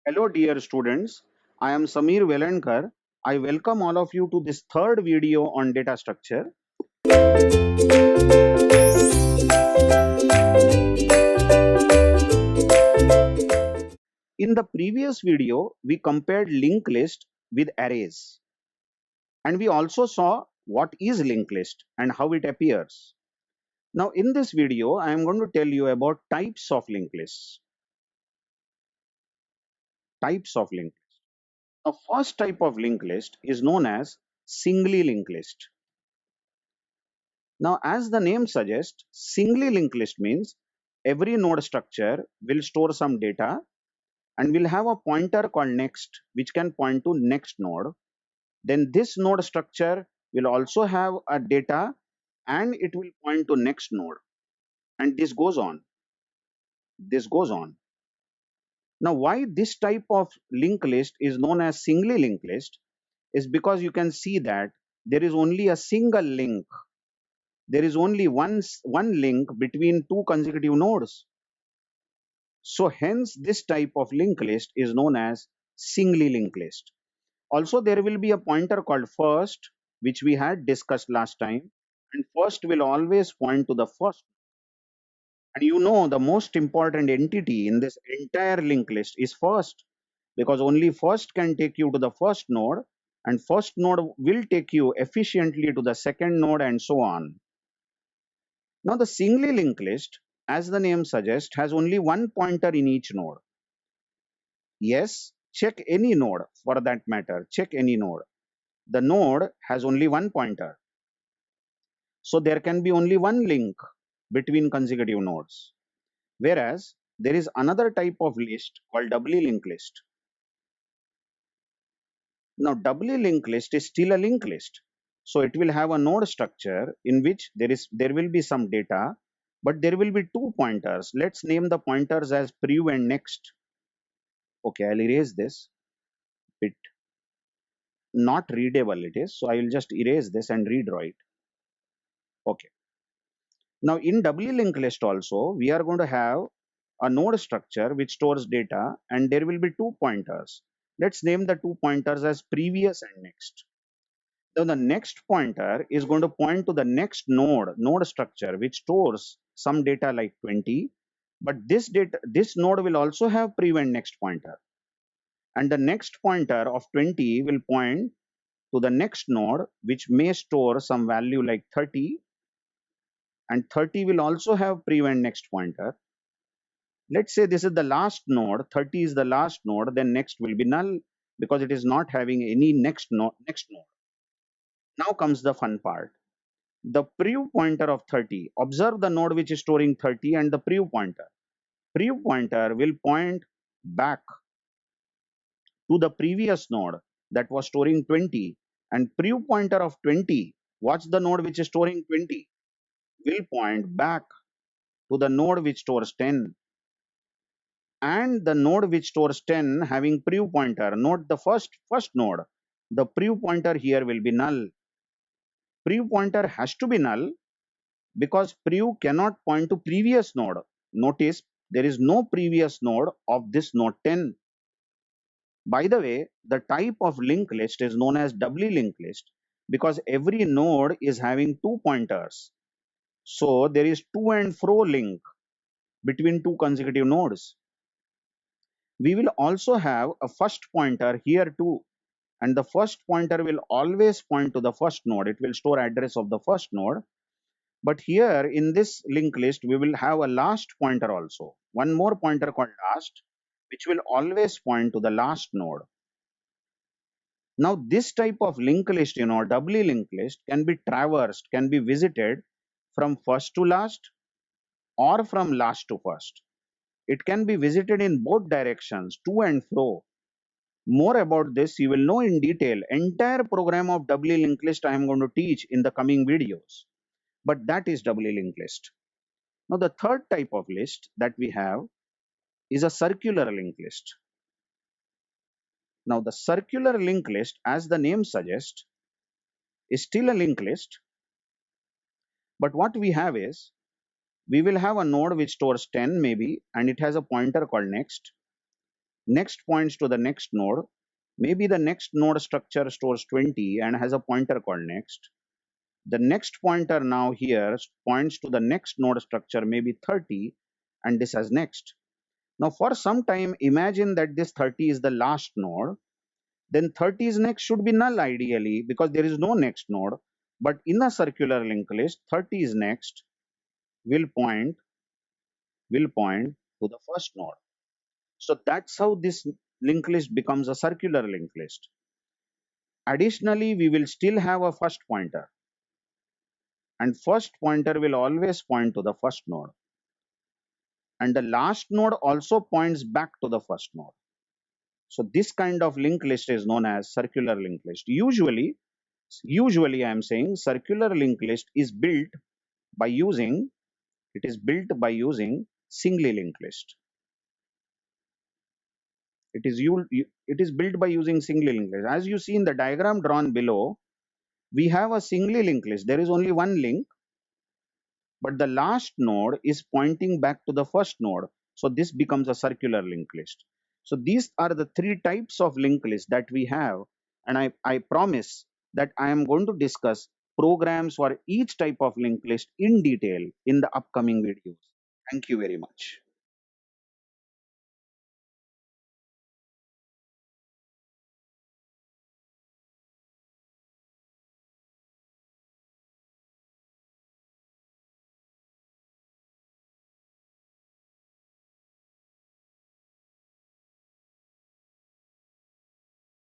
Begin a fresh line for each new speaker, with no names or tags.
Hello, dear students. I am Samir Velankar. I welcome all of you to this third video on data structure. In the previous video, we compared linked list with arrays, and we also saw what is linked list and how it appears. Now, in this video, I am going to tell you about types of linked lists. Types of linked list. The first type of linked list is known as singly linked list. Now, as the name suggests, singly linked list means every node structure will store some data and will have a pointer called next, which can point to next node. Then this node structure will also have a data and it will point to next node. And this goes on. This goes on. Now, why this type of linked list is known as singly linked list is because you can see that there is only a single link. There is only one link between two consecutive nodes. So hence this type of linked list is known as singly linked list. Also there will be a pointer called first, which we had discussed last time, and first will always point to the first. And you know the most important entity in this entire linked list is first, because only first can take you to the first node, and first node will take you efficiently to the second node, and so on. Now the singly linked list, as the name suggests, has only one pointer in each node. Yes, check any node for that matter. Check any node. The node has only one pointer. So there can be only one link between consecutive nodes. Whereas there is another type of list called doubly linked list. Now doubly linked list is still a linked list. So it will have a node structure in which there will be some data, but there will be two pointers. Let's name the pointers as prev and next. Okay, I'll erase this bit. Not readable it is, so I will just erase this and redraw it. Okay. Now in doubly linked list also, we are going to have a node structure which stores data and there will be two pointers. Let's name the two pointers as previous and next. Now the next pointer is going to point to the next node structure which stores some data like 20. But this node will also have prev and next pointer. And the next pointer of 20 will point to the next node which may store some value like 30, and 30 will also have prev and next pointer. Let's say this is the last node, 30 is the last node, then next will be null because it is not having any next node. Now comes the fun part. The prev pointer of 30, observe the node which is storing 30 and the prev pointer. Prev pointer will point back to the previous node that was storing 20, and prev pointer of 20, watch the node which is storing 20, will point back to the node which stores 10, and the node which stores 10 having prev pointer. Note the first node, the prev pointer here will be null. Prev pointer has to be null because prev cannot point to previous node. Notice there is no previous node of this node 10. By the way, the type of linked list is known as doubly linked list because every node is having two pointers. So there is to and fro link between two consecutive nodes. We will also have a first pointer here too, and the first pointer will always point to the first node. It will store address of the first node. But here in this linked list, we will have a last pointer also. One more pointer called last, which will always point to the last node. Now this type of linked list, doubly linked list can be traversed, can be visited from first to last or from last to first. It can be visited in both directions, to and fro. More about this you will know in detail. Entire program of doubly linked list I am going to teach in the coming videos. But that is doubly linked list. Now the third type of list that we have is a circular linked list. Now the circular linked list, as the name suggests, is still a linked list. But what we have is, we will have a node which stores 10 maybe, and it has a pointer called next. next points to the next node. Maybe the next node structure stores 20 and has a pointer called next. The next pointer now here points to the next node structure, maybe 30, and this has next. Now, for some time, imagine that this 30 is the last node. Then 30's next should be null ideally because there is no next node. But in a circular linked list, 30's next will point to the first node. So that's how this linked list becomes a circular linked list. Additionally, we will still have a first pointer, and first pointer will always point to the first node, and the last node also points back to the first node. So this kind of linked list is known as circular linked list. Usually I am saying circular linked list is built by using singly linked list. It is built by using singly linked list. As you see in the diagram drawn below, we have a singly linked list. There is only one link, but the last node is pointing back to the first node. So this becomes a circular linked list. So these are the three types of linked list that we have. And I promise that I am going to discuss programs for each type of linked list in detail in the upcoming videos. Thank you very much.